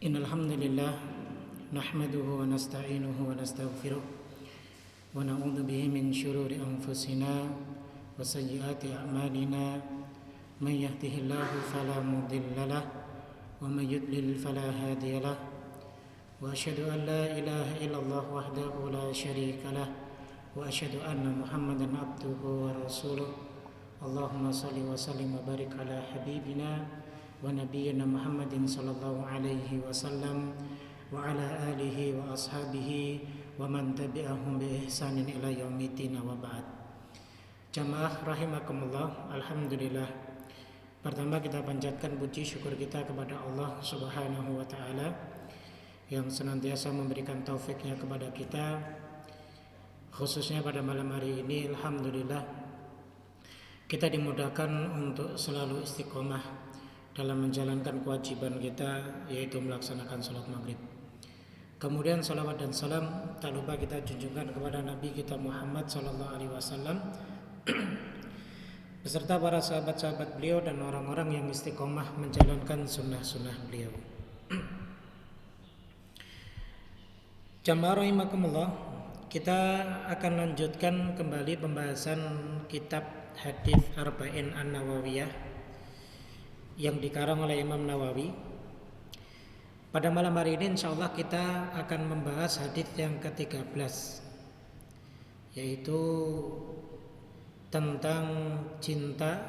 إن الحمد لله نحمده ونستعينه ونستغفره ونعوذ به من شرور أنفسنا وسيئات أعمالنا من يهده الله فلا مضل له ومن يضلل فلا هادي له وأشهد أن لا إله إلا الله وحده لا شريك له وأشهد أن محمدا عبده ورسوله اللهم صل وسلم وبارك على حبيبنا ونبينا محمد صلى الله عليه وسلم وعلى آله وأصحابه ومن تبعهم بإحسان إلى يوم الدين وبعد. Jamaah rahimakumullah, alhamdulillah. Pertama kita panjatkan puji syukur kita kepada Allah Subhanahu wa taala yang senantiasa memberikan taufiknya kepada kita, khususnya pada malam hari ini. Alhamdulillah kita dimudahkan untuk selalu istiqomah dalam menjalankan kewajiban kita, yaitu melaksanakan sholat maghrib. Kemudian salawat dan salam tak lupa kita junjungkan kepada Nabi kita Muhammad sallallahu alaihi wasallam beserta para sahabat-sahabat beliau dan orang-orang yang istiqomah menjalankan sunnah-sunnah beliau. Jamaah rahimakumullah, kita akan lanjutkan kembali pembahasan kitab Hadits Arba'in An-Nawawiyah yang dikarang oleh Imam Nawawi. Pada malam hari ini insyaallah kita akan membahas hadits yang ke-13, yaitu tentang cinta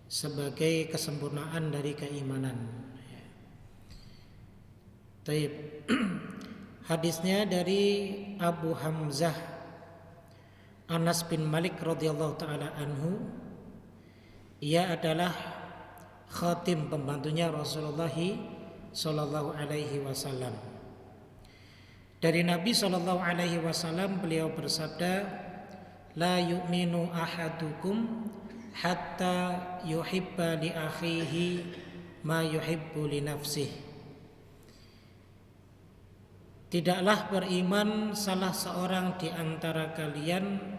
sebagai kesempurnaan dari keimanan. Taib. Hadisnya dari Abu Hamzah Anas bin Malik radhiyallahu taala anhu. Ia adalah khatim, pembantunya Rasulullah sallallahu alaihi wasallam. Dari Nabi sallallahu alaihi wasallam beliau bersabda, la yu'minu ahadukum hatta yuhibba li akhihi ma yuhibbu li nafsihi. Tidaklah beriman salah seorang di antara kalian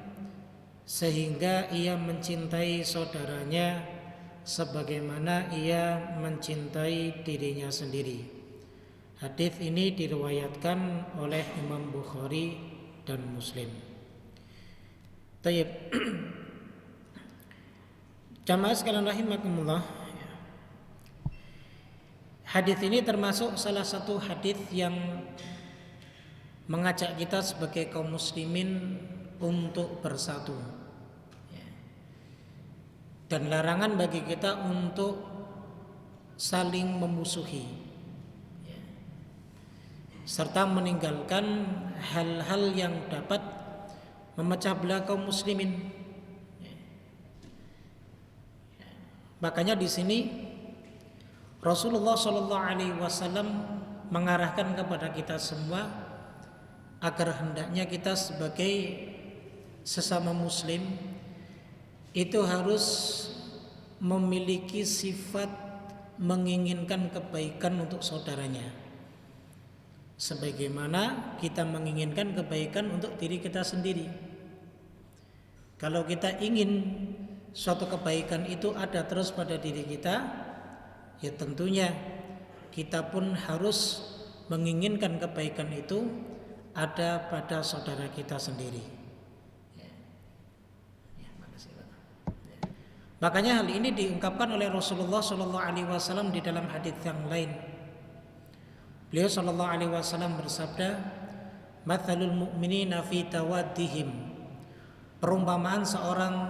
sehingga ia mencintai saudaranya sebagaimana ia mencintai dirinya sendiri. Hadis ini diriwayatkan oleh Imam Bukhari dan Muslim. Taib. Jamaah sekalian rahimakumullah, hadis ini termasuk salah satu hadis yang mengajak kita sebagai kaum muslimin untuk bersatu, dan larangan bagi kita untuk saling memusuhi, serta meninggalkan hal-hal yang dapat memecah belah kaum muslimin. Makanya di sini Rasulullah Shallallahu Alaihi Wasallam mengarahkan kepada kita semua agar hendaknya kita sebagai sesama muslim itu harus memiliki sifat menginginkan kebaikan untuk saudaranya, sebagaimana kita menginginkan kebaikan untuk diri kita sendiri. Kalau kita ingin suatu kebaikan itu ada terus pada diri kita, ya tentunya kita pun harus menginginkan kebaikan itu ada pada saudara kita sendiri. Makanya hal ini diungkapkan oleh Rasulullah Shallallahu Alaihi Wasallam di dalam hadits yang lain. Beliau Shallallahu Alaihi Wasallam bersabda, "Mathalul mu'minina fi tawaddihim." Perumpamaan seorang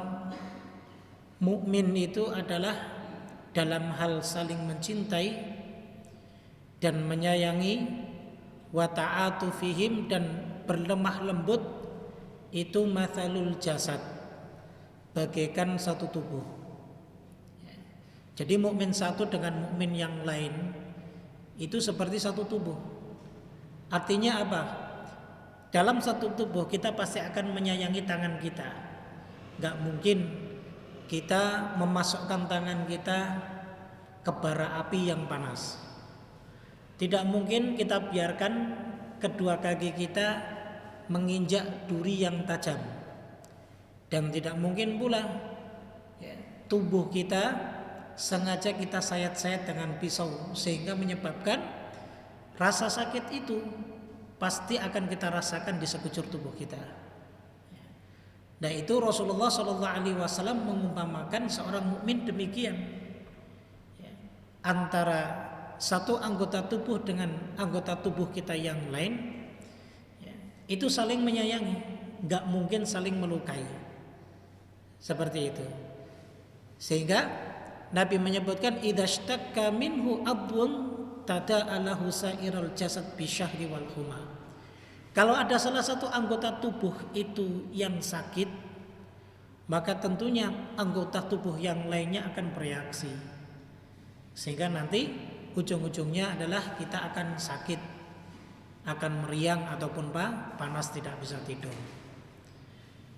mukmin itu adalah dalam hal saling mencintai dan menyayangi, wa ta'atu fihim, dan berlemah lembut, itu mathalul jasad, bagaikan satu tubuh. Jadi mukmin satu dengan mukmin yang lain itu seperti satu tubuh. Artinya apa? Dalam satu tubuh kita pasti akan menyayangi tangan kita. Gak mungkin kita memasukkan tangan kita ke bara api yang panas. Tidak mungkin kita biarkan kedua kaki kita menginjak duri yang tajam. Dan tidak mungkin pula tubuh kita sengaja kita sayat-sayat dengan pisau sehingga menyebabkan rasa sakit itu pasti akan kita rasakan di sekujur tubuh kita. Nah itu Rasulullah SAW mengumpamakan seorang mukmin demikian, antara satu anggota tubuh dengan anggota tubuh kita yang lain itu saling menyayangi, nggak mungkin saling melukai, seperti itu. Sehingga Nabi menyebutkan idzashtaka minhu adwun tada'alahu sa'iral jasad bisyahri wal huma. Kalau ada salah satu anggota tubuh itu yang sakit, maka tentunya anggota tubuh yang lainnya akan bereaksi, sehingga nanti ujung-ujungnya adalah kita akan sakit, akan meriang ataupun panas, tidak bisa tidur.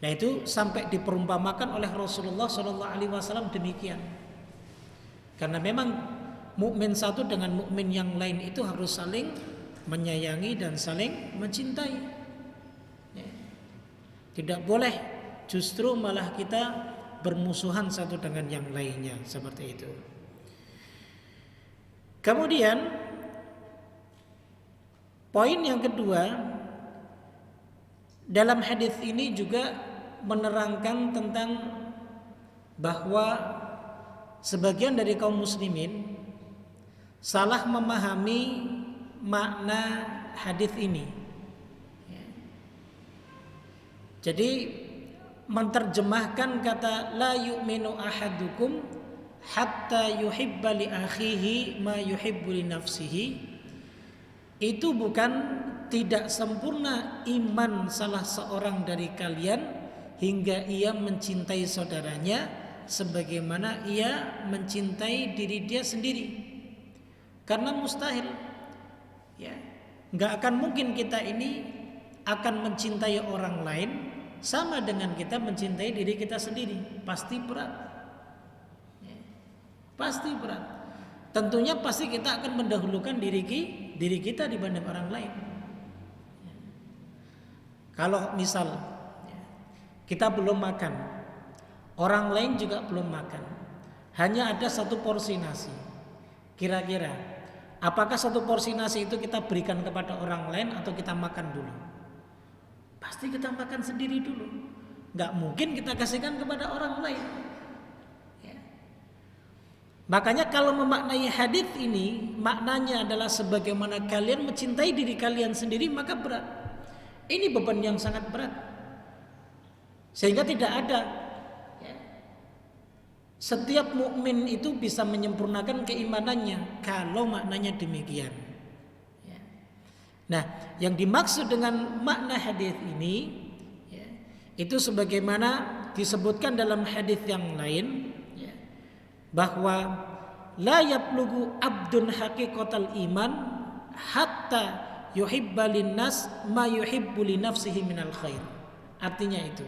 Nah itu sampai diperumpamakan oleh Rasulullah SAW demikian. Karena memang mukmin satu dengan mukmin yang lain itu harus saling menyayangi dan saling mencintai. Tidak boleh justru malah kita bermusuhan satu dengan yang lainnya, seperti itu. Kemudian poin yang kedua, dalam hadis ini juga menerangkan tentang bahwa sebagian dari kaum muslimin salah memahami makna hadis ini. Jadi menerjemahkan kata la yu'minu ahadukum hatta yuhibba li akhihi ma yuhibbu li nafsihi, itu bukan tidak sempurna iman salah seorang dari kalian hingga ia mencintai saudaranya sebagaimana ia mencintai diri dia sendiri. Karena mustahil, ya, nggak akan mungkin kita ini akan mencintai orang lain sama dengan kita mencintai diri kita sendiri. Pasti berat. Pasti berat. Tentunya pasti kita akan mendahulukan diri kita dibanding orang lain. Kalau misal kita belum makan, orang lain juga belum makan, hanya ada satu porsi nasi, kira-kira apakah satu porsi nasi itu kita berikan kepada orang lain atau kita makan dulu? Pasti kita makan sendiri dulu. Gak mungkin kita kasihkan kepada orang lain. Makanya kalau memaknai hadis ini, maknanya adalah sebagaimana kalian mencintai diri kalian sendiri, maka berat. Ini beban yang sangat berat. Sehingga tidak ada, ya, setiap mukmin itu bisa menyempurnakan keimanannya kalau maknanya demikian. Ya. Nah, yang dimaksud dengan makna hadis ini, ya, itu sebagaimana disebutkan dalam hadis yang lain, bahwa la yablugu abdun haqiqatal iman hatta yuhibba linnas ma yuhibbu li nafsihi minal khair. Artinya itu.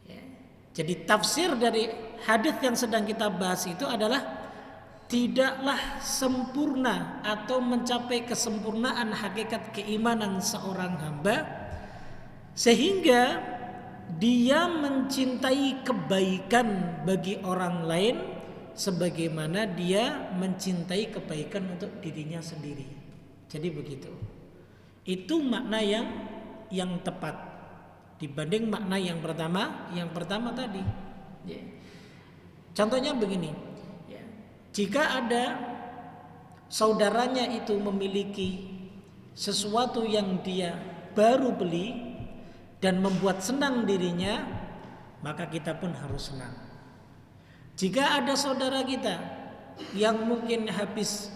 Ya. Jadi tafsir dari hadis yang sedang kita bahas itu adalah tidaklah sempurna atau mencapai kesempurnaan hakikat keimanan seorang hamba sehingga dia mencintai kebaikan bagi orang lain sebagaimana dia mencintai kebaikan untuk dirinya sendiri. Jadi begitu. Itu makna yang tepat dibanding makna yang pertama tadi. Ya. Contohnya begini. Ya. Jika ada saudaranya itu memiliki sesuatu yang dia baru beli dan membuat senang dirinya, maka kita pun harus senang. Jika ada saudara kita yang mungkin habis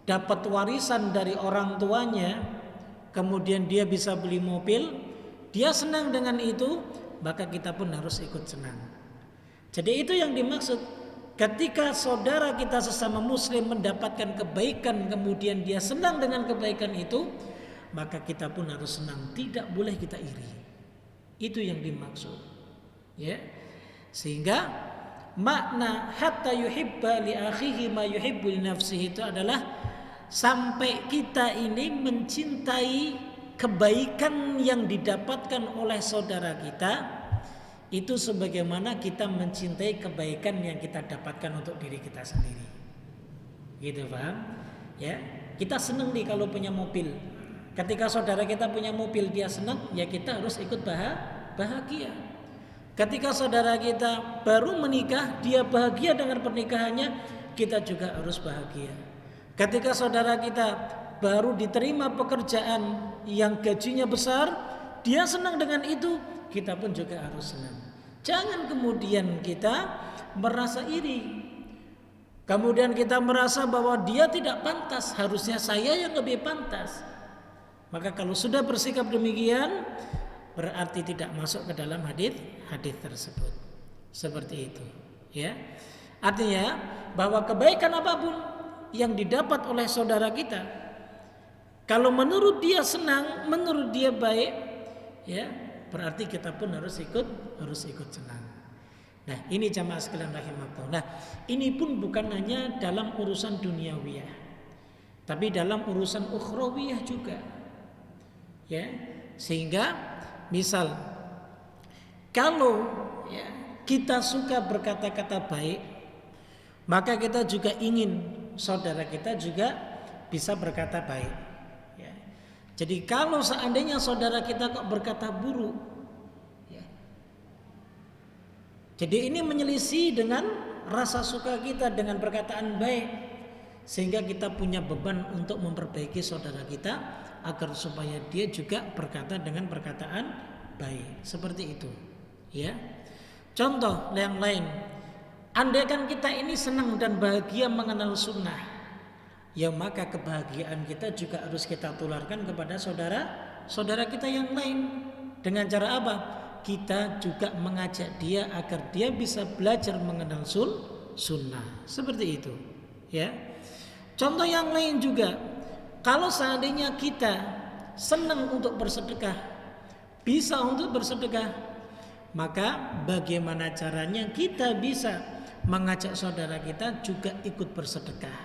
dapat warisan dari orang tuanya, kemudian dia bisa beli mobil, dia senang dengan itu, maka kita pun harus ikut senang. Jadi itu yang dimaksud ketika saudara kita sesama muslim mendapatkan kebaikan kemudian dia senang dengan kebaikan itu, maka kita pun harus senang, tidak boleh kita iri. Itu yang dimaksud, ya. Sehingga makna hatta yuhibba li akhihi ma yuhibbu li nafsihi itu adalah sampai kita ini mencintai kebaikan yang didapatkan oleh saudara kita itu sebagaimana kita mencintai kebaikan yang kita dapatkan untuk diri kita sendiri. Gitu, paham? Ya, kita senang nih kalau punya mobil. Ketika saudara kita punya mobil dia senang, ya kita harus ikut bahagia. Ketika saudara kita baru menikah, dia bahagia dengan pernikahannya, kita juga harus bahagia. Ketika saudara kita baru diterima pekerjaan yang gajinya besar, dia senang dengan itu, kita pun juga harus senang. Jangan kemudian kita merasa iri, kemudian kita merasa bahwa dia tidak pantas, harusnya saya yang lebih pantas. Maka kalau sudah bersikap demikian, berarti tidak masuk ke dalam hadis tersebut. Seperti itu, ya. Artinya bahwa kebaikan apapun yang didapat oleh saudara kita, kalau menurut dia senang, menurut dia baik, ya, berarti kita pun harus ikut senang. Nah, ini jamaah sekalian rahimakumullah. Nah, ini pun bukan hanya dalam urusan duniawiyah, tapi dalam urusan ukhrawiyah juga. Ya, sehingga misal kalau ya, kita suka berkata-kata baik, maka kita juga ingin saudara kita juga bisa berkata baik. Ya. Jadi kalau seandainya saudara kita kok berkata buruk, ya. Jadi ini menyelisih dengan rasa suka kita dengan perkataan baik, sehingga kita punya beban untuk memperbaiki saudara kita agar supaya dia juga berkata dengan perkataan baik. Seperti itu, ya. Contoh yang lain, andaikan kita ini senang dan bahagia mengenal sunnah, ya maka kebahagiaan kita juga harus kita tularkan kepada saudara kita yang lain. Dengan cara apa? Kita juga mengajak dia agar dia bisa belajar mengenal sunnah. Seperti itu, ya. Contoh yang lain juga, kalau seandainya kita senang untuk bersedekah, bisa untuk bersedekah, maka bagaimana caranya kita bisa mengajak saudara kita juga ikut bersedekah.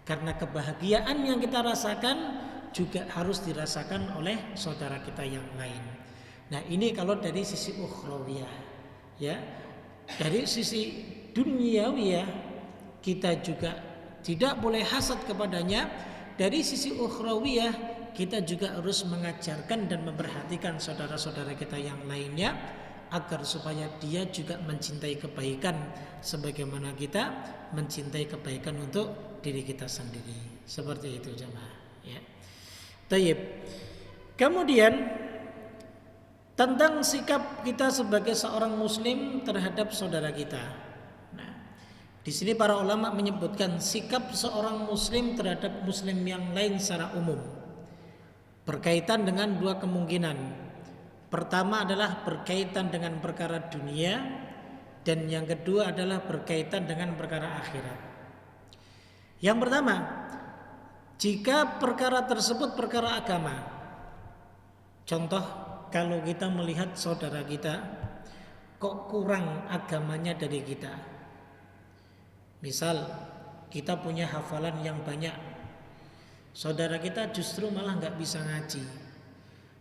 Karena kebahagiaan yang kita rasakan juga harus dirasakan oleh saudara kita yang lain. Nah, ini kalau dari sisi ukhrawiyah, ya. Dari sisi duniawiyah kita juga tidak boleh hasad kepadanya. Dari sisi ukhrawiyah kita juga harus mengajarkan dan memperhatikan saudara-saudara kita yang lainnya agar supaya dia juga mencintai kebaikan sebagaimana kita mencintai kebaikan untuk diri kita sendiri. Seperti itu jemaah, ya. Tayyib. Kemudian tentang sikap kita sebagai seorang muslim terhadap saudara kita. Nah, di sini para ulama menyebutkan sikap seorang muslim terhadap muslim yang lain secara umum berkaitan dengan dua kemungkinan. Pertama adalah berkaitan dengan perkara dunia, dan yang kedua adalah berkaitan dengan perkara akhirat. Yang pertama, jika perkara tersebut perkara agama. Contoh, kalau kita melihat saudara kita kok kurang agamanya dari kita. Misal kita punya hafalan yang banyak, saudara kita justru malah gak bisa ngaji.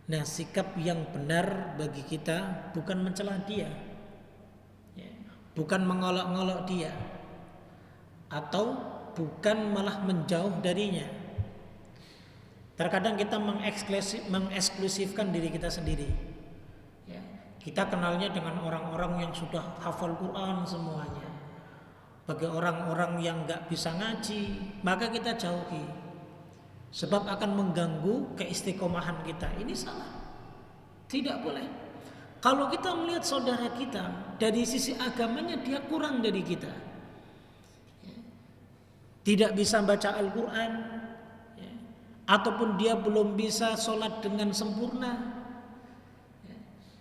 Nah, sikap yang benar bagi kita bukan mencela dia, ya, bukan mengolok-olok dia, atau bukan malah menjauh darinya. Terkadang kita mengeksklusifkan diri kita sendiri, ya. Kita kenalnya dengan orang-orang yang sudah hafal Quran semuanya. Bagi orang-orang yang gak bisa ngaji, maka kita jauhi, sebab akan mengganggu keistiqomahan kita. Ini salah, tidak boleh. Kalau kita melihat saudara kita dari sisi agamanya dia kurang dari kita, tidak bisa baca Al-Quran, ya, ataupun dia belum bisa sholat dengan sempurna, ya,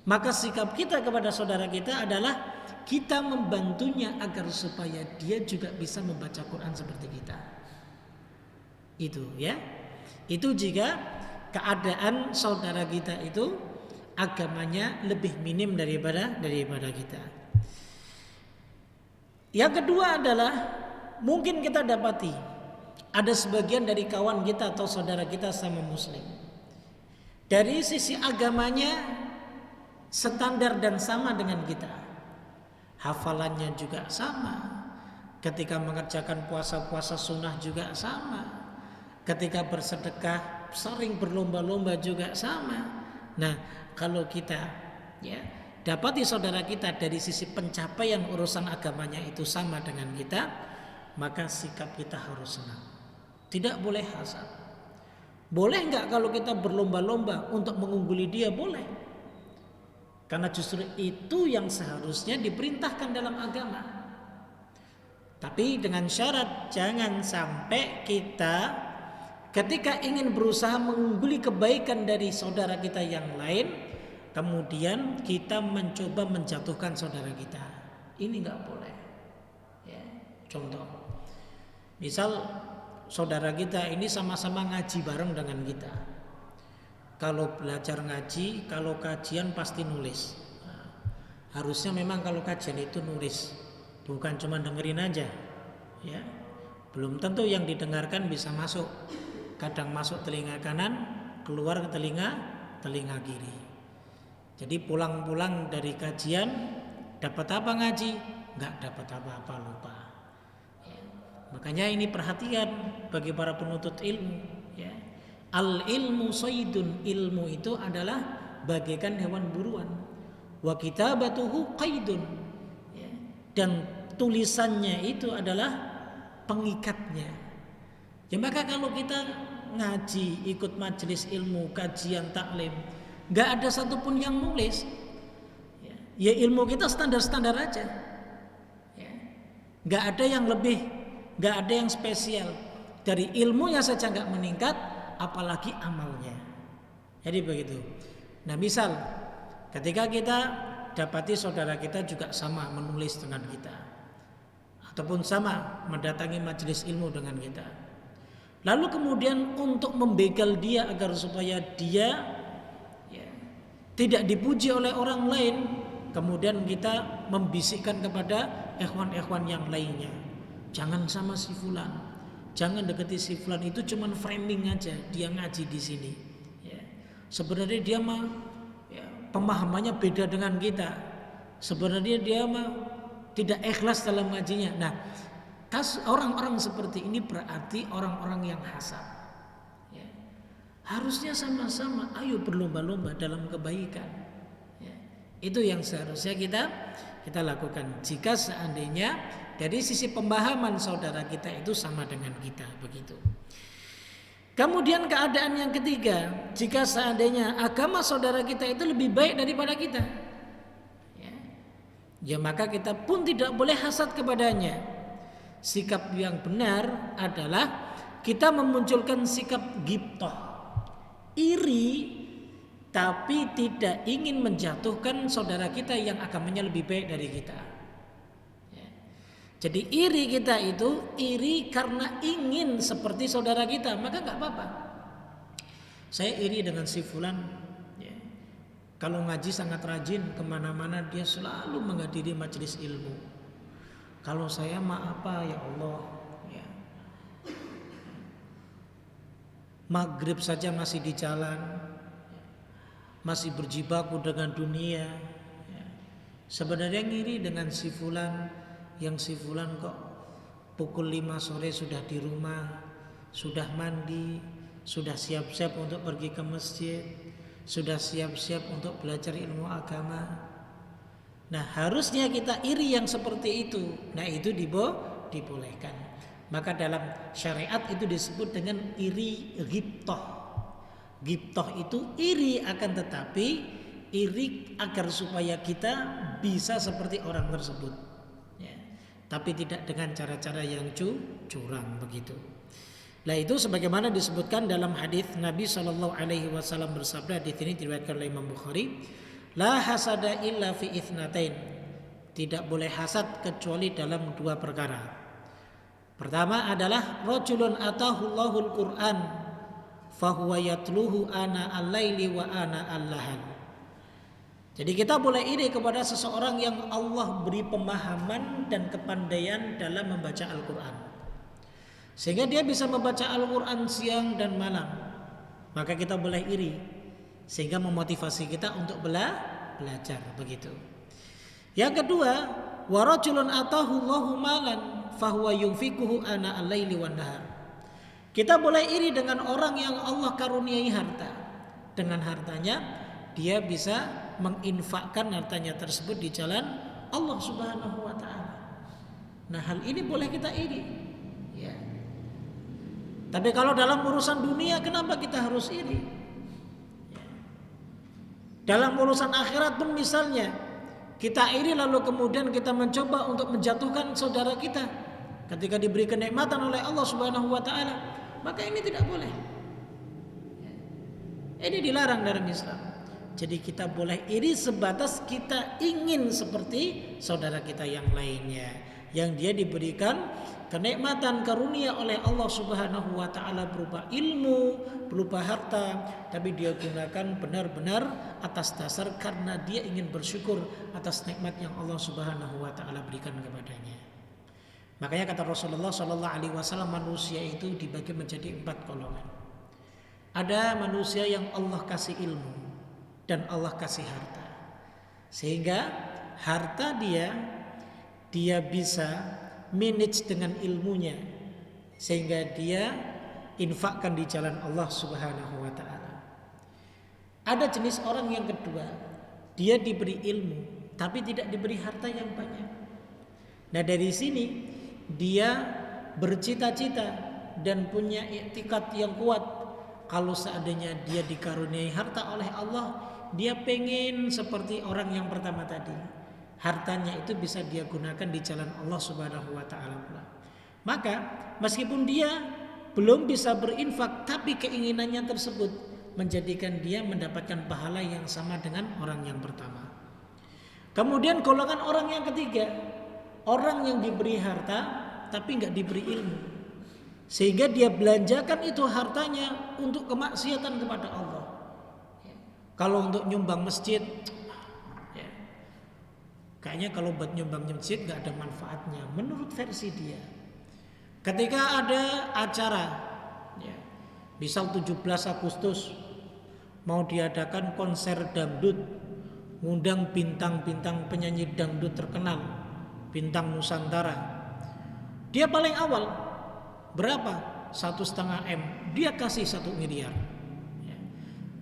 maka sikap kita kepada saudara kita adalah kita membantunya agar supaya dia juga bisa membaca Quran seperti kita. Itu, ya. Itu jika keadaan saudara kita itu agamanya lebih minim daripada kita. Yang kedua adalah mungkin kita dapati ada sebagian dari kawan kita atau saudara kita sama muslim, dari sisi agamanya standar dan sama dengan kita. Hafalannya juga sama. Ketika mengerjakan puasa-puasa sunnah juga sama. Ketika bersedekah sering berlomba-lomba juga sama. Nah, kalau kita ya dapati saudara kita dari sisi pencapaian urusan agamanya itu sama dengan kita, maka sikap kita harus senang. Tidak boleh hasad. Boleh enggak kalau kita berlomba-lomba untuk mengungguli dia? Boleh. Karena justru itu yang seharusnya diperintahkan dalam agama. Tapi dengan syarat jangan sampai kita ketika ingin berusaha mengungguli kebaikan dari saudara kita yang lain, kemudian kita mencoba menjatuhkan saudara kita. Ini enggak boleh. Ya, contoh. Misal saudara kita ini sama-sama ngaji bareng dengan kita. Kalau belajar ngaji, kalau kajian pasti nulis. Nah, harusnya memang kalau kajian itu nulis, bukan cuma dengerin aja. Ya, belum tentu yang didengarkan bisa masuk. Kadang masuk telinga kanan, keluar ke telinga kiri. Jadi pulang-pulang dari kajian dapat apa ngaji? Enggak dapat apa-apa, lupa. Ya. Makanya ini perhatian bagi para penuntut ilmu. Ya. Al ilmu saydun, ilmu itu adalah bagaikan hewan buruan. Wa kitabatuhu qaidun. Ya. Dan tulisannya itu adalah pengikatnya. Ya maka kalau kita ngaji, ikut majelis ilmu, kajian, taklim, enggak ada satupun yang nulis. Ya ilmu kita standar-standar aja. Ya. Enggak ada yang lebih, enggak ada yang spesial. Dari ilmunya saja enggak meningkat, apalagi amalnya. Jadi begitu. Nah misal ketika kita dapati saudara kita juga sama menulis dengan kita, ataupun sama mendatangi majelis ilmu dengan kita, lalu kemudian untuk membegal dia agar supaya dia ya, tidak dipuji oleh orang lain, kemudian kita membisikkan kepada ikhwan-ikhwan yang lainnya, jangan sama si fulan, jangan deketi si fulan, itu cuman framing aja, dia ngaji di sini. Ya. Sebenarnya dia mah ya, pemahamannya beda dengan kita. Sebenarnya dia mah tidak ikhlas dalam ngajinya. Nah, orang-orang seperti ini berarti orang-orang yang hasad. Ya. Harusnya sama-sama, ayo berlomba-lomba dalam kebaikan. Ya. Itu yang seharusnya kita lakukan. Jika seandainya dari sisi pemahaman saudara kita itu sama dengan kita, begitu. Kemudian keadaan yang ketiga, jika seandainya agama saudara kita itu lebih baik daripada kita, ya maka kita pun tidak boleh hasad kepadanya. Sikap yang benar adalah kita memunculkan sikap ghibthah, iri, tapi tidak ingin menjatuhkan saudara kita yang agamanya lebih baik dari kita. Jadi iri kita itu iri karena ingin seperti saudara kita, maka nggak apa-apa. Saya iri dengan si fulan, ya. Kalau ngaji sangat rajin, kemana-mana dia selalu menghadiri majelis ilmu. Kalau saya mah apa ya Allah, ya. Maghrib saja masih di jalan, masih berjibaku dengan dunia. Ya. Sebenarnya ngiri dengan si fulan, yang si fulan kok pukul 5 sore sudah di rumah, sudah mandi, sudah siap-siap untuk pergi ke masjid, sudah siap-siap untuk belajar ilmu agama. Nah harusnya kita iri yang seperti itu. Nah itu dibolehkan. Maka dalam syariat itu disebut dengan iri ghibthah. Ghibthah itu iri, akan tetapi iri agar supaya kita bisa seperti orang tersebut. Tapi tidak dengan cara-cara yang curang begitu. Nah itu sebagaimana disebutkan dalam hadis Nabi SAW bersabda, di sini diriwayatkan oleh Imam Bukhari, la hasada illa fi itsnatain, tidak boleh hasad kecuali dalam dua perkara. Pertama adalah rajulun atahullahul Qur'an fahuwa yatluhu ana al-laili wa ana al-lahan. Jadi kita boleh iri kepada seseorang yang Allah beri pemahaman dan kepandaian dalam membaca Al-Quran, sehingga dia bisa membaca Al-Quran siang dan malam. Maka kita boleh iri, sehingga memotivasi kita untuk belajar begitu. Yang kedua, wa rajulun atahu Allahu malan fahuwa yunfikuhu ana al-laili wan nahar. Kita boleh iri dengan orang yang Allah karuniai harta. Dengan hartanya dia bisa menginfakkan hartanya tersebut di jalan Allah Subhanahu wa taala. Nah, hal ini boleh kita iri. Ya. Tapi kalau dalam urusan dunia, kenapa kita harus iri? Ya. Dalam urusan akhirat pun misalnya, kita iri lalu kemudian kita mencoba untuk menjatuhkan saudara kita ketika diberi kenikmatan oleh Allah Subhanahu wa taala, maka ini tidak boleh. Ini dilarang dalam Islam. Jadi kita boleh iri sebatas kita ingin seperti saudara kita yang lainnya, yang dia diberikan kenikmatan karunia oleh Allah Subhanahu wa taala berupa ilmu, berupa harta, tapi dia gunakan benar-benar atas dasar karena dia ingin bersyukur atas nikmat yang Allah Subhanahu wa taala berikan kepadanya. Makanya kata Rasulullah sallallahu alaihi wasallam, manusia itu dibagi menjadi 4 golongan. Ada manusia yang Allah kasih ilmu dan Allah kasih harta. Sehingga harta dia bisa manage dengan ilmunya, sehingga dia infakkan di jalan Allah Subhanahu wa taala. Ada jenis orang yang kedua, dia diberi ilmu tapi tidak diberi harta yang banyak. Nah, dari sini dia bercita-cita dan punya iktikad yang kuat, kalau seandainya dia dikaruniai harta oleh Allah, dia pengen seperti orang yang pertama tadi. Hartanya itu bisa dia gunakan di jalan Allah Subhanahu wa taala pula. Maka meskipun dia belum bisa berinfak, tapi keinginannya tersebut menjadikan dia mendapatkan pahala yang sama dengan orang yang pertama. Kemudian golongan orang yang ketiga, orang yang diberi harta tapi nggak diberi ilmu, sehingga dia belanjakan itu hartanya untuk kemaksiatan kepada Allah. Kalau untuk nyumbang masjid, kayaknya kalau buat nyumbang masjid nggak ada manfaatnya menurut versi dia. Ketika ada acara, misal 17 Agustus mau diadakan konser dangdut, ngundang bintang-bintang penyanyi dangdut terkenal, bintang Nusantara, dia paling awal berapa? 1,5 M, dia kasih 1 miliar.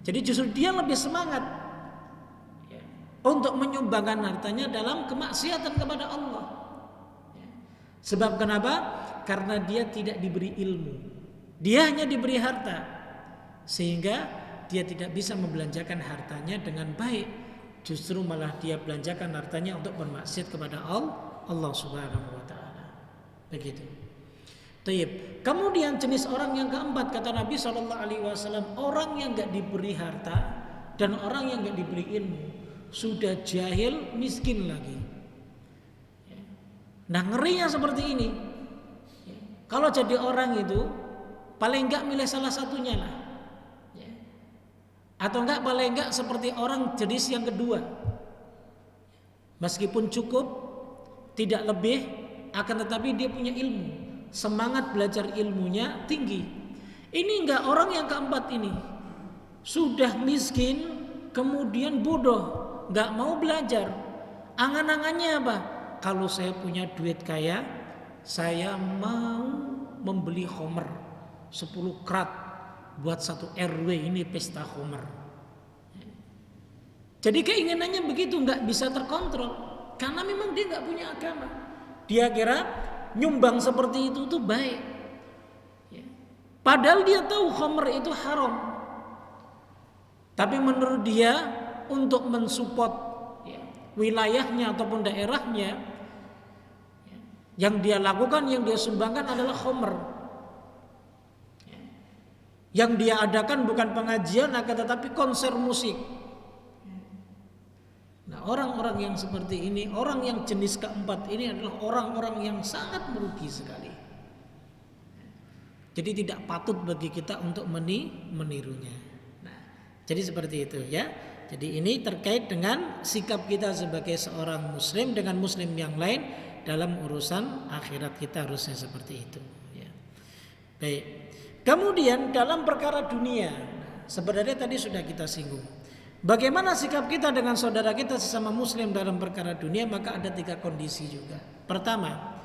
Jadi justru dia lebih semangat untuk menyumbangkan hartanya dalam kemaksiatan kepada Allah. Sebab kenapa? Karena dia tidak diberi ilmu, dia hanya diberi harta, sehingga dia tidak bisa membelanjakan hartanya dengan baik. Justru malah dia belanjakan hartanya untuk bermaksiat kepada Allah Subhanahu wa taala. Begitu. Taib. Kemudian jenis orang yang keempat, kata Nabi SAW, orang yang gak diberi harta dan orang yang gak diberi ilmu, sudah jahil, miskin lagi. Nah, ngerinya seperti ini. Kalau jadi orang itu paling gak milih salah satunya lah, atau enggak paling enggak seperti orang jenis yang kedua, meskipun cukup tidak lebih, akan tetapi dia punya ilmu, semangat belajar ilmunya tinggi. Ini enggak, orang yang keempat ini sudah miskin, kemudian bodoh, enggak mau belajar. Angan-angannya apa? Kalau saya punya duit kaya, saya mau membeli Homer 10 krat buat 1 RW ini pesta Homer. Jadi keinginannya begitu, enggak bisa terkontrol, karena memang dia enggak punya agama. Dia kira nyumbang seperti itu tuh baik, padahal dia tahu khamr itu haram. Tapi menurut dia, untuk mensupport wilayahnya ataupun daerahnya, yang dia lakukan, yang dia sumbangkan adalah khamr. Yang dia adakan bukan pengajian, akan tetapi konser musik. Nah, orang-orang yang seperti ini, orang yang jenis keempat ini adalah orang-orang yang sangat merugi sekali. Jadi tidak patut bagi kita untuk menirunya. Nah, jadi seperti itu ya. Jadi ini terkait dengan sikap kita sebagai seorang muslim dengan muslim yang lain dalam urusan akhirat, kita harusnya seperti itu ya. Baik. Kemudian dalam perkara dunia, sebenarnya tadi sudah kita singgung. Bagaimana sikap kita dengan saudara kita sesama muslim dalam perkara dunia? Maka ada 3 kondisi juga. Pertama,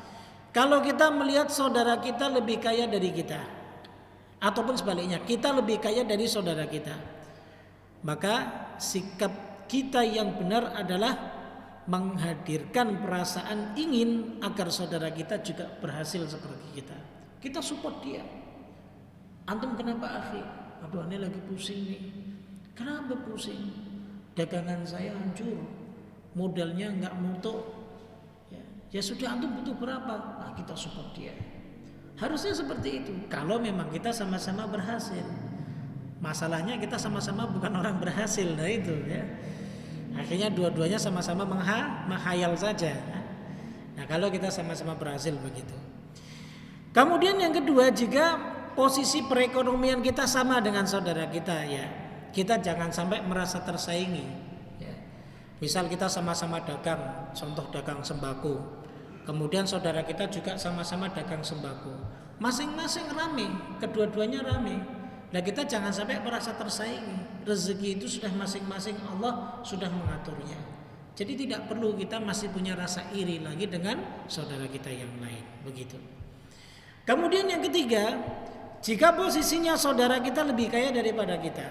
kalau kita melihat saudara kita lebih kaya dari kita, ataupun sebaliknya, kita lebih kaya dari saudara kita, maka sikap kita yang benar adalah menghadirkan perasaan ingin agar saudara kita juga berhasil seperti kita. Kita support dia. Antum kenapa akhi? Aduh, ini lagi pusing nih. Kenapa pusing? Dagangan saya hancur, modalnya nggak mutu. Ya sudah, antum butuh berapa? Nah, kita support dia. Harusnya seperti itu. Kalau memang kita sama-sama berhasil. Masalahnya kita sama-sama bukan orang berhasil, nah itu ya. Akhirnya dua-duanya sama-sama menghayal saja. Nah, kalau kita sama-sama berhasil begitu. Kemudian yang kedua, jika posisi perekonomian kita sama dengan saudara kita, ya kita jangan sampai merasa tersaingi. Ya. Misal kita sama-sama dagang, contoh dagang sembako. Kemudian saudara kita juga sama-sama dagang sembako. Masing-masing rame, kedua-duanya rame. Nah, kita jangan sampai merasa tersaingi. Rezeki itu sudah masing-masing Allah sudah mengaturnya. Jadi tidak perlu kita masih punya rasa iri lagi dengan saudara kita yang lain. Begitu. Kemudian yang ketiga, jika posisinya saudara kita lebih kaya daripada kita.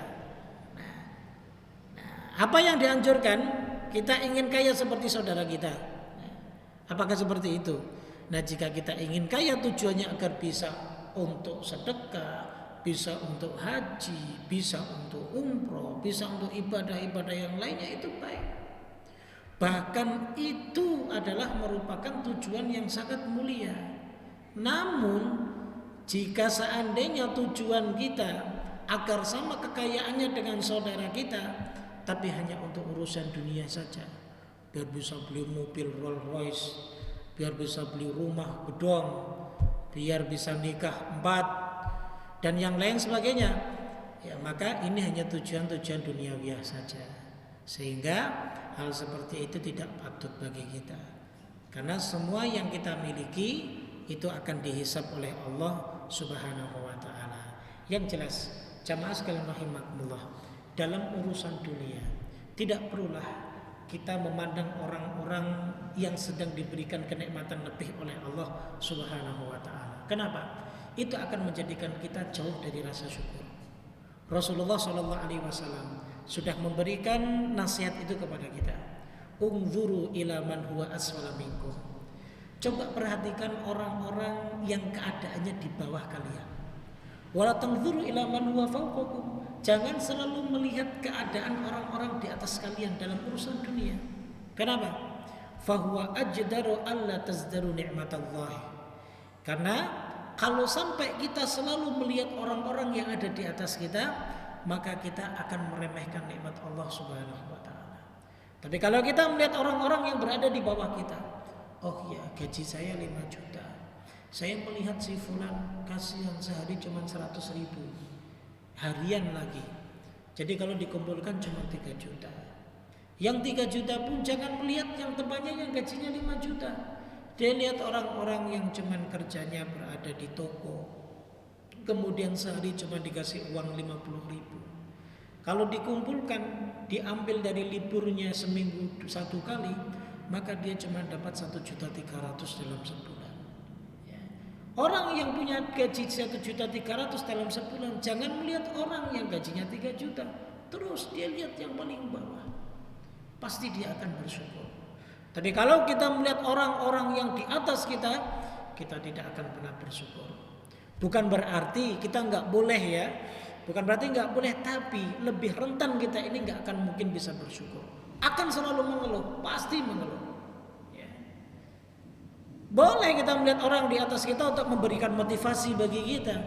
Apa yang dianjurkan? Kita ingin kaya seperti saudara kita. Apakah seperti itu? Nah, jika kita ingin kaya tujuannya agar bisa untuk sedekah, bisa untuk haji, bisa untuk umroh, bisa untuk ibadah-ibadah yang lainnya, itu baik. Bahkan itu adalah merupakan tujuan yang sangat mulia. Namun jika seandainya tujuan kita agar sama kekayaannya dengan saudara kita, tapi hanya untuk urusan dunia saja, biar bisa beli mobil Rolls Royce, biar bisa beli rumah gedong, biar bisa nikah 4 dan yang lain sebagainya, ya maka ini hanya tujuan-tujuan duniawi saja, sehingga hal seperti itu tidak patut bagi kita. Karena semua yang kita miliki itu akan dihisab oleh Allah Subhanahu wa taala. Yang jelas, jamaah sekalian rahimakumullah, dalam urusan dunia tidak perlulah kita memandang orang-orang yang sedang diberikan kenikmatan lebih oleh Allah Subhanahu wa taala. Kenapa? Itu akan menjadikan kita jauh dari rasa syukur. Rasulullah sallallahu alaihi wasallam sudah memberikan nasihat itu kepada kita. Unzuru ila man huwa asfala minkum. Coba perhatikan orang-orang yang keadaannya di bawah kalian. Wala tanzuru ila man huwa fawqakum. Jangan selalu melihat keadaan orang-orang di atas kalian dalam urusan dunia. Kenapa? Fahuwa ajdaru alla tazdaru ni'matallah. Karena kalau sampai kita selalu melihat orang-orang yang ada di atas kita, maka kita akan meremehkan nikmat Allah Subhanahu wa taala. Tapi kalau kita melihat orang-orang yang berada di bawah kita, oh ya, gaji saya 5 juta. Saya melihat si fulan kasihan sehari cuma 100.000. Harian lagi. Jadi kalau dikumpulkan cuma 3 juta. Yang 3 juta pun jangan melihat yang temannya yang gajinya 5 juta. Dia lihat orang-orang yang cuma kerjanya berada di toko, kemudian sehari cuma dikasih uang 50.000. Kalau dikumpulkan, diambil dari liburnya seminggu 1 kali, maka dia cuma dapat 1.300.000 dalam sebulan. Orang yang punya gaji 1.300.000 dalam sebulan, jangan melihat orang yang gajinya 3 juta. Terus dia lihat yang paling bawah. Pasti dia akan bersyukur. Tapi kalau kita melihat orang-orang yang di atas kita, kita tidak akan pernah bersyukur. Bukan berarti kita nggak boleh ya. Bukan berarti nggak boleh, tapi lebih rentan kita ini nggak akan mungkin bisa bersyukur. Akan selalu mengeluh, pasti mengeluh. Boleh kita melihat orang di atas kita untuk memberikan motivasi bagi kita.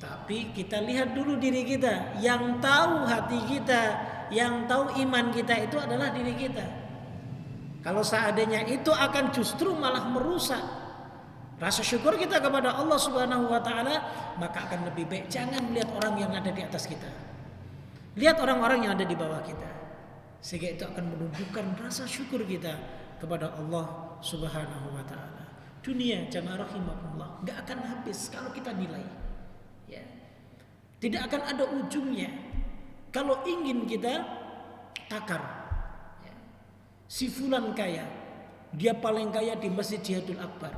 Tapi kita lihat dulu diri kita. Yang tahu hati kita, yang tahu iman kita itu adalah diri kita. Kalau seandainya itu akan justru malah merusak rasa syukur kita kepada Allah Subhanahu wa taala, maka akan lebih baik jangan melihat orang yang ada di atas kita. Lihat orang-orang yang ada di bawah kita. Sehingga itu akan menumbuhkan rasa syukur kita kepada Allah Subhanahu wa taala. Dunia jamaah rahimakumullah enggak akan habis kalau kita nilai. Ya. Tidak akan ada ujungnya. Kalau ingin kita takar. Si fulan kaya, dia paling kaya di Masjid Jihadul Akbar.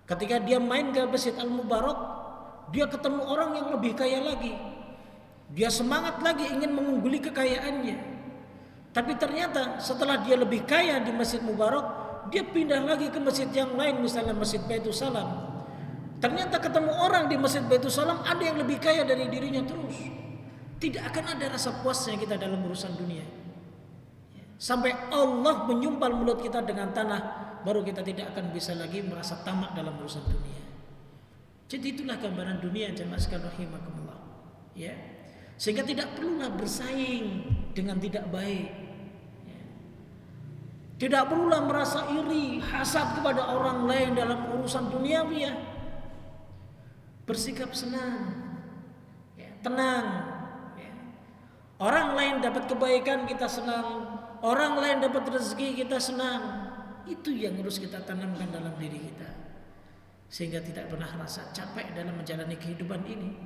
Ketika dia main ke Masjid Al-Mubarak, dia ketemu orang yang lebih kaya lagi. Dia semangat lagi ingin mengungguli kekayaannya. Tapi ternyata setelah dia lebih kaya di Masjid Mubarak, dia pindah lagi ke masjid yang lain, misalnya Masjid Baitul Salam. Ternyata ketemu orang di Masjid Baitul Salam ada yang lebih kaya dari dirinya terus. Tidak akan ada rasa puasnya kita dalam urusan dunia. Sampai Allah menyumpal mulut kita dengan tanah, baru kita tidak akan bisa lagi merasa tamak dalam urusan dunia. Jadi itulah gambaran dunia, jemaah sekalian rahimakumullah. Ya. Sehingga tidak perlulah bersaing dengan tidak baik. Ya. Tidak perlulah merasa iri, hasad kepada orang lain dalam urusan duniawi ya. Bersikap senang, ya, tenang. Ya. Orang lain dapat kebaikan kita senang. Orang lain dapat rezeki kita senang. Itu yang harus kita tanamkan dalam diri kita, sehingga tidak pernah rasa capek dalam menjalani kehidupan ini.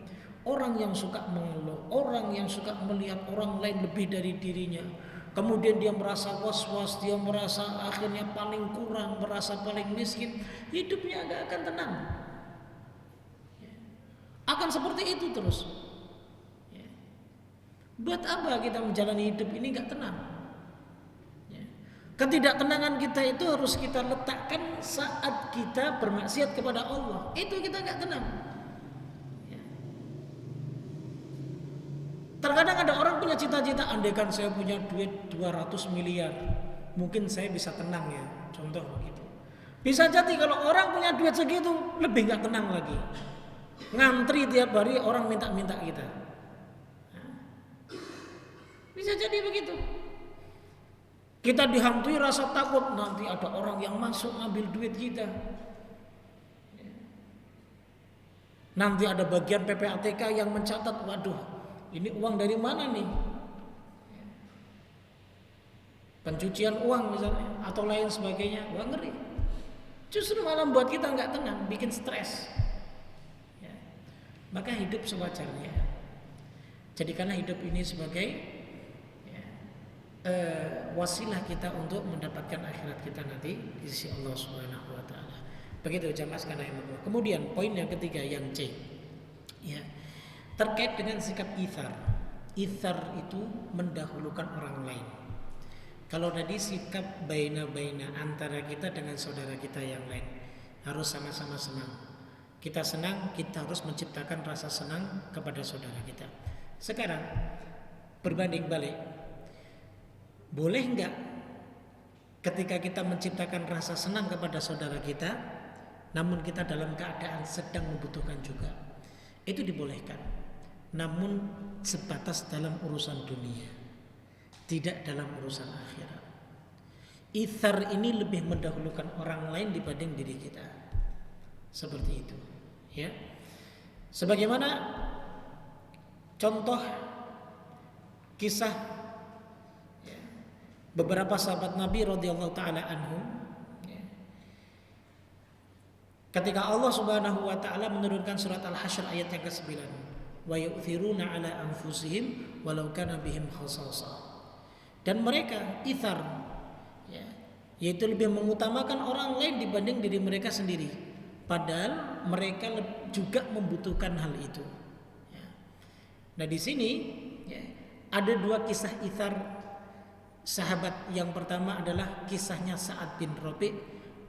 Orang yang suka mengeluh, orang yang suka melihat orang lain lebih dari dirinya, kemudian dia merasa was-was, dia merasa akhirnya paling kurang, merasa paling miskin, hidupnya agak akan tenang. Akan seperti itu terus. Buat apa kita menjalani hidup ini gak tenang? Ketidaktenangan kita itu harus kita letakkan saat kita bermaksiat kepada Allah. Itu kita gak tenang. Terkadang ada orang punya cita-cita, andaikan saya punya duit 200 miliar, mungkin saya bisa tenang ya. Contoh begitu. Bisa jadi kalau orang punya duit segitu, lebih gak tenang lagi. Ngantri tiap hari orang minta-minta kita. Bisa jadi begitu. Kita dihantui rasa takut, nanti ada orang yang masuk ngambil duit kita. Nanti ada bagian PPATK yang mencatat, waduh, ini uang dari mana nih? Pencucian uang misalnya, atau lain sebagainya. Wah, ngeri. Justru malah buat kita nggak tenang, bikin stres. Ya. Maka hidup sewajarnya. Jadikanlah hidup ini sebagai wasilah kita untuk mendapatkan akhirat kita nanti di sisi Allah Subhanahu wa taala. Begitu jamaah sekalian. Kemudian poin yang ketiga yang C. Ya. Terkait dengan sikap ithar. Ithar itu mendahulukan orang lain. Kalau tadi sikap baina-baina antara kita dengan saudara kita yang lain, harus sama-sama senang. Kita senang, kita harus menciptakan rasa senang kepada saudara kita. Sekarang berbanding balik. Boleh enggak ketika kita menciptakan rasa senang kepada saudara kita, namun kita dalam keadaan sedang membutuhkan juga? Itu dibolehkan. Namun sebatas dalam urusan dunia, tidak dalam urusan akhirat. Ithar ini lebih mendahulukan orang lain dibanding diri kita. Seperti itu, ya. Sebagaimana contoh kisah beberapa sahabat Nabi radhiyallahu taala anhum, ketika Allah Subhanahu wa taala menurunkan surat Al-Hasyr ayat yang ke-9, wa yu'thiruna ala anfusihim walau kana bihim khasasah. Dan mereka ithar, ya, yaitu lebih mengutamakan orang lain dibanding diri mereka sendiri, padahal mereka juga membutuhkan hal itu. Ya. Nah di sini ya, ada dua kisah ithar sahabat. Yang pertama adalah kisahnya Sa'ad bin Rabi'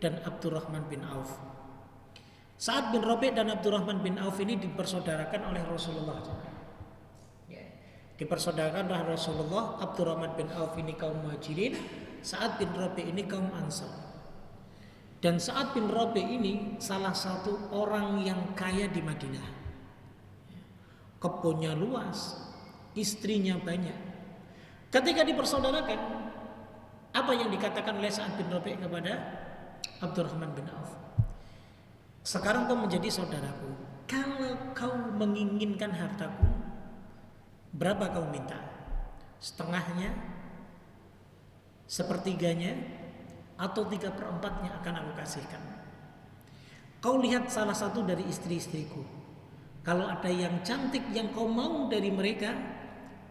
dan Abdurrahman bin Auf. Sa'ad bin Rabi' dan Abdurrahman bin Auf ini dipersaudarakan oleh Rasulullah. Dipersaudarakan oleh Rasulullah. Abdurrahman bin Auf ini kaum Muhajirin, Sa'ad bin Rabi' ini kaum Ansar. Dan Sa'ad bin Rabi' ini salah satu orang yang kaya di Madinah. Kebunnya luas, istrinya banyak. Ketika dipersaudarakan, apa yang dikatakan oleh Sa'ad bin Rabi' kepada Abdurrahman bin Auf? Sekarang kau menjadi saudaraku. Kalau kau menginginkan hartaku, berapa kau minta? Setengahnya, sepertiganya, atau 3/4-nya akan aku kasihkan. Kau lihat salah satu dari istri-istriku. Kalau ada yang cantik yang kau mau dari mereka,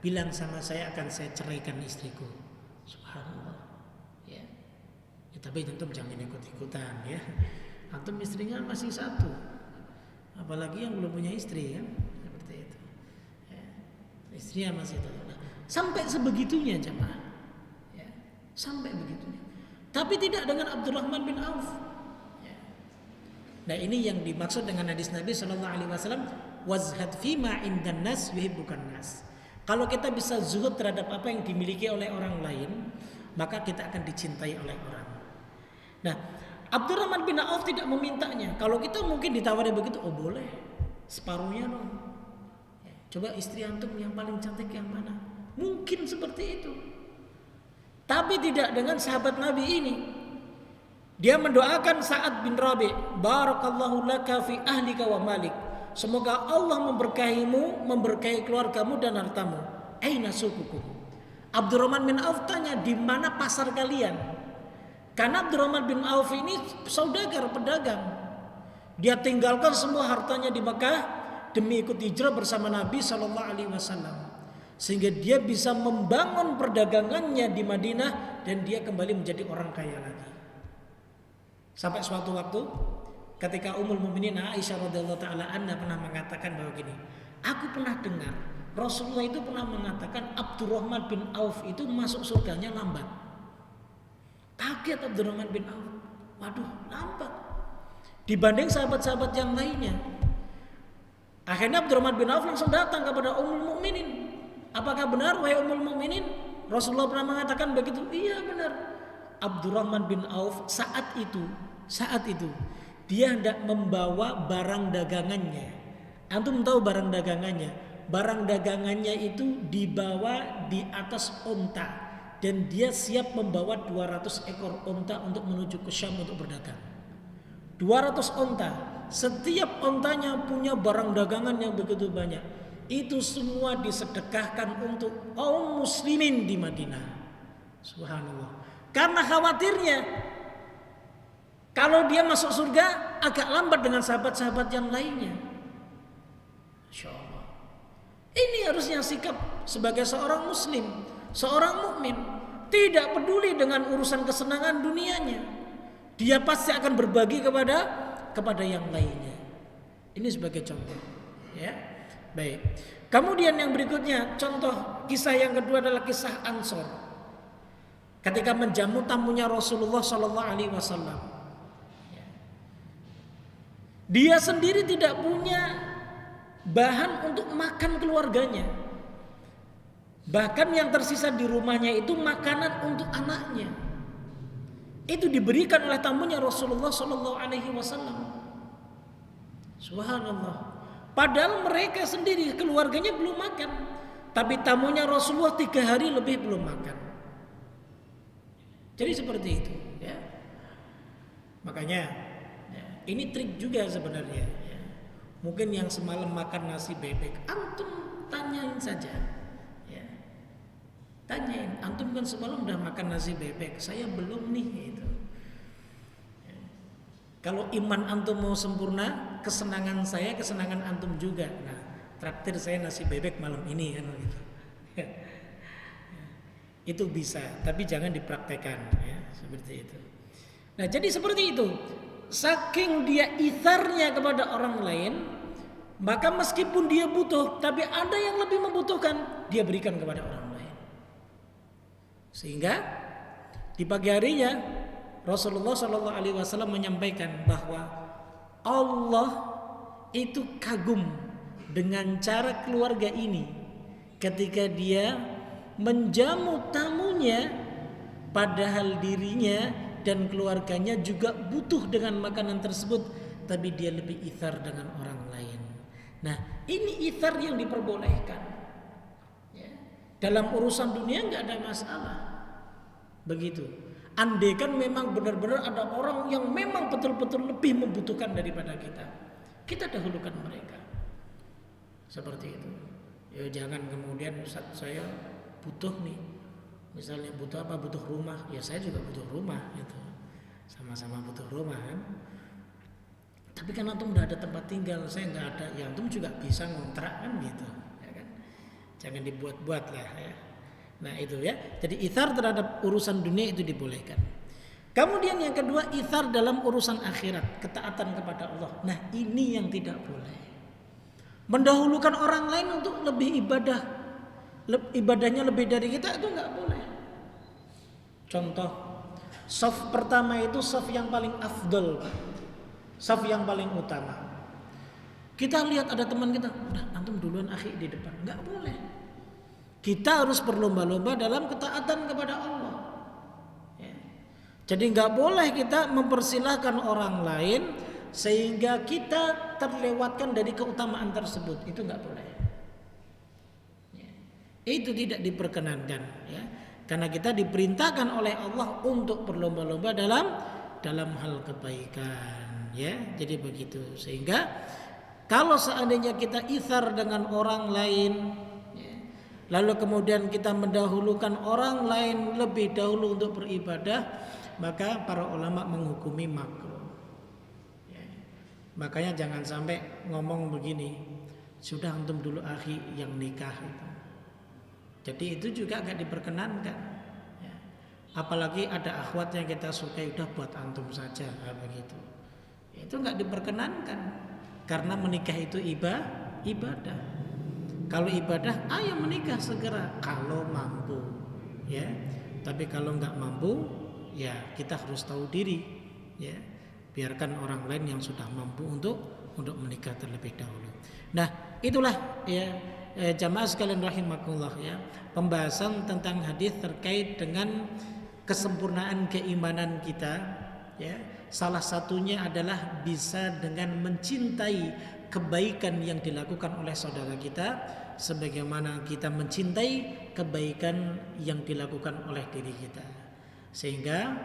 bilang sama saya akan saya ceraikan istriku. Subhanallah. Ya. Tapi tentu jangan ikut-ikutan ya. Antum istrinya masih satu, apalagi yang belum punya istri kan, seperti itu. Ya. Istrinya masih satu. Nah, sampai sebegitunya jemaah. Ya. Sampai begitunya. Tapi tidak dengan Abdurrahman bin Auf. Ya. Nah ini yang dimaksud dengan hadis Nabi SAW, wazhad fima indan nas yuhibbukan nas. Kalau kita bisa zuhud terhadap apa yang dimiliki oleh orang lain, maka kita akan dicintai oleh orang. Nah, Abdurrahman bin Auf tidak memintanya. Kalau kita mungkin ditawari begitu, oh boleh, separuhnya dong. Ya, coba istri antum yang paling cantik yang mana? Mungkin seperti itu. Tapi tidak dengan sahabat Nabi ini. Dia mendoakan Sa'ad bin Rabi', barakallahu laka fi ahlika wa malik. Semoga Allah memberkahimu, memberkahi keluargamu dan hartamu. Aina sukukum? Abdurrahman bin Auf tanya, di mana pasar kalian? Karena Abdurrahman bin Auf ini saudagar, pedagang. Dia tinggalkan semua hartanya di Mekah demi ikut hijrah bersama Nabi SAW. Sehingga dia bisa membangun perdagangannya di Madinah dan dia kembali menjadi orang kaya lagi. Sampai suatu waktu ketika Ummul Mukminin Aisyah radhiyallahu taala anha pernah mengatakan bahwa gini, aku pernah dengar Rasulullah itu pernah mengatakan Abdurrahman bin Auf itu masuk surganya lambat. Kaget Abdurrahman bin Auf. Waduh, lambat dibanding sahabat-sahabat yang lainnya. Akhirnya Abdurrahman bin Auf langsung datang kepada Ummul Mukminin. Apakah benar wahai Ummul Mukminin? Rasulullah pernah mengatakan begitu? Iya benar. Abdurrahman bin Auf saat itu dia hendak membawa barang dagangannya. Antum tahu barang dagangannya? Barang dagangannya itu dibawa di atas onta dan dia siap membawa 200 ekor onta untuk menuju ke Syam untuk berdagang. 200 onta, setiap ontanya punya barang dagangan yang begitu banyak. Itu semua disedekahkan untuk kaum muslimin di Madinah. Subhanallah. Karena khawatirnya kalau dia masuk surga agak lambat dengan sahabat-sahabat yang lainnya. Masya Allah. Ini harusnya sikap sebagai seorang muslim, seorang mukmin, tidak peduli dengan urusan kesenangan dunianya. Dia pasti akan berbagi kepada yang lainnya. Ini sebagai contoh, ya. Baik. Kemudian yang berikutnya, contoh kisah yang kedua adalah kisah Ansor. Ketika menjamu tamunya Rasulullah SAW, dia sendiri tidak punya bahan untuk makan keluarganya. Bahkan yang tersisa di rumahnya itu makanan untuk anaknya. Itu diberikan oleh tamunya Rasulullah SAW. Subhanallah. Padahal mereka sendiri keluarganya belum makan, tapi tamunya Rasulullah 3 hari lebih belum makan. Jadi seperti itu, ya. Makanya ya, ini trik juga sebenarnya. Ya. Mungkin yang semalam makan nasi bebek, antum tanyain saja. Ya. Tanyain, antum kan semalam udah makan nasi bebek, saya belum nih. Gitu. Ya. Kalau iman antum mau sempurna, kesenangan saya, kesenangan antum juga. Nah, traktir saya nasi bebek malam ini kan gitu. Ya. Itu bisa, tapi jangan dipraktekkan ya, seperti itu. Nah, jadi seperti itu. Saking dia itharnya kepada orang lain, maka meskipun dia butuh, tapi ada yang lebih membutuhkan, dia berikan kepada orang lain. Sehingga di pagi harinya Rasulullah SAW menyampaikan bahwa Allah itu kagum dengan cara keluarga ini ketika dia menjamu tamunya, padahal dirinya dan keluarganya juga butuh dengan makanan tersebut, tapi dia lebih ithar dengan orang lain. Nah, ini ithar yang diperbolehkan. Ya. Dalam urusan dunia nggak ada masalah. Begitu. Andaikan memang benar-benar ada orang yang memang betul-betul lebih membutuhkan daripada kita dahulukan mereka. Seperti itu. Ya jangan kemudian Ustaz saya butuh nih, misalnya butuh apa, butuh rumah, ya saya juga butuh rumah gitu, sama-sama butuh rumah kan. Tapi kan antum udah ada tempat tinggal, saya nggak ada, ya antum juga bisa ngontrak kan gitu, ya kan. jangan dibuat-buat lah ya. Nah itu ya, jadi ithar terhadap urusan dunia itu dibolehkan. Kemudian yang kedua, ithar dalam urusan akhirat, ketaatan kepada Allah. Nah ini yang tidak boleh. Mendahulukan orang lain untuk lebih ibadahnya lebih dari kita, itu nggak boleh. Contoh, saf pertama itu saf yang paling afdol, saf yang paling utama. Kita lihat ada teman kita, udah antum duluan akhi di depan, nggak boleh. Kita harus berlomba-lomba dalam ketaatan kepada Allah. Jadi nggak boleh kita mempersilahkan orang lain sehingga kita terlewatkan dari keutamaan tersebut. Itu nggak boleh. Itu tidak diperkenankan. Ya. Karena kita diperintahkan oleh Allah untuk berlomba-lomba dalam hal kebaikan. Ya, jadi begitu. Sehingga kalau seandainya kita ithar dengan orang lain, lalu kemudian kita mendahulukan orang lain lebih dahulu untuk beribadah, maka para ulama menghukumi makruh. Makanya jangan sampai ngomong begini, sudah antum dulu akhi yang nikah itu. Jadi itu juga agak diperkenankan. Apalagi ada akhwat yang kita sukai, udah buat antum saja, begitu. Itu nggak diperkenankan karena menikah itu ibadah. Kalau ibadah, ayo menikah segera kalau mampu, ya. Tapi kalau nggak mampu, ya kita harus tahu diri, ya. Biarkan orang lain yang sudah mampu untuk menikah terlebih dahulu. Nah, itulah ya jamaah sekalian rahimakumullah ya, pembahasan tentang hadis terkait dengan kesempurnaan keimanan kita, ya. Salah satunya adalah bisa dengan mencintai kebaikan yang dilakukan oleh saudara kita sebagaimana kita mencintai kebaikan yang dilakukan oleh diri kita. Sehingga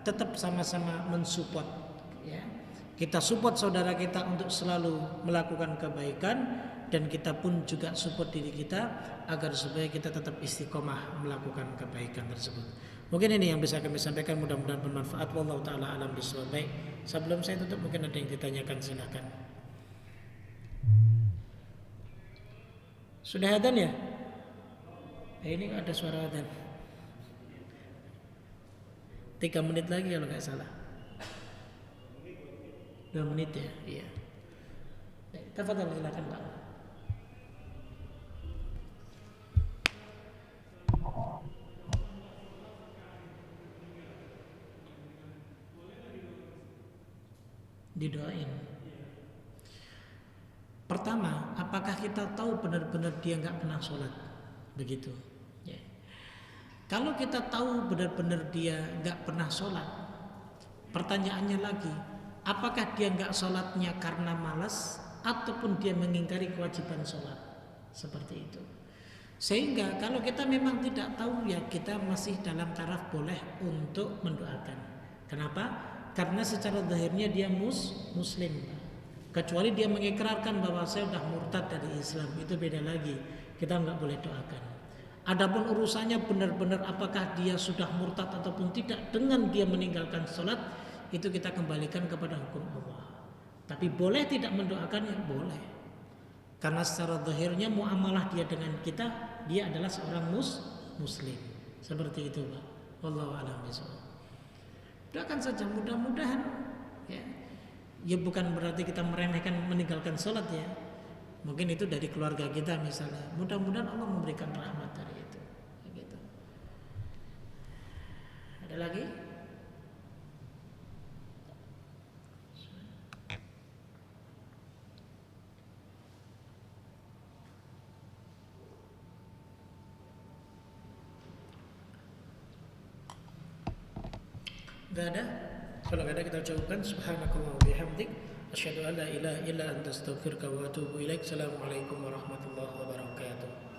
tetap sama-sama mensupport, ya. Kita support saudara kita untuk selalu melakukan kebaikan, dan kita pun juga support diri kita agar supaya kita tetap istiqomah melakukan kebaikan tersebut. Mungkin ini yang bisa kami sampaikan, mudah-mudahan bermanfaat. Wallahu taala alam bishawab. Baik, sebelum saya tutup mungkin ada yang ditanyakan, silakan. Sudah adzan ya? Ini ada suara adzan. 3 menit lagi kalau nggak salah. 2 menit ya, iya. Tafadhal, silakan Pak. Didoain. Pertama, apakah kita tahu benar-benar dia nggak pernah sholat? Begitu. Ya. Kalau kita tahu benar-benar dia nggak pernah sholat, pertanyaannya lagi, apakah dia nggak sholatnya karena malas ataupun dia mengingkari kewajiban sholat? Seperti itu. Sehingga kalau kita memang tidak tahu, ya kita masih dalam taraf boleh untuk mendoakan. Kenapa? Karena secara zahirnya dia muslim, kecuali dia mengikrarkan bahwa saya sudah murtad dari Islam, itu beda lagi, kita nggak boleh doakan. Adapun urusannya benar-benar apakah dia sudah murtad ataupun tidak dengan dia meninggalkan sholat, itu kita kembalikan kepada hukum Allah. Tapi boleh tidak mendoakannya? Boleh. Karena secara zahirnya muamalah dia dengan kita, dia adalah seorang muslim. Seperti itu, Pak. Wallahu a'lam bishawab. Doakan saja, mudah-mudahan ya bukan berarti kita meremehkan meninggalkan sholat ya. Mungkin itu dari keluarga kita misalnya. Mudah-mudahan Allah memberikan rahmat dari itu. Begitu. Ada lagi? Gak ada? Kalau gak ada kita ucapkan subhanakallah wa bihamdik asyhadu an la ilaha illa anta astaghfiruka wa atubu ilaik. Assalamualaikum warahmatullahi wabarakatuh.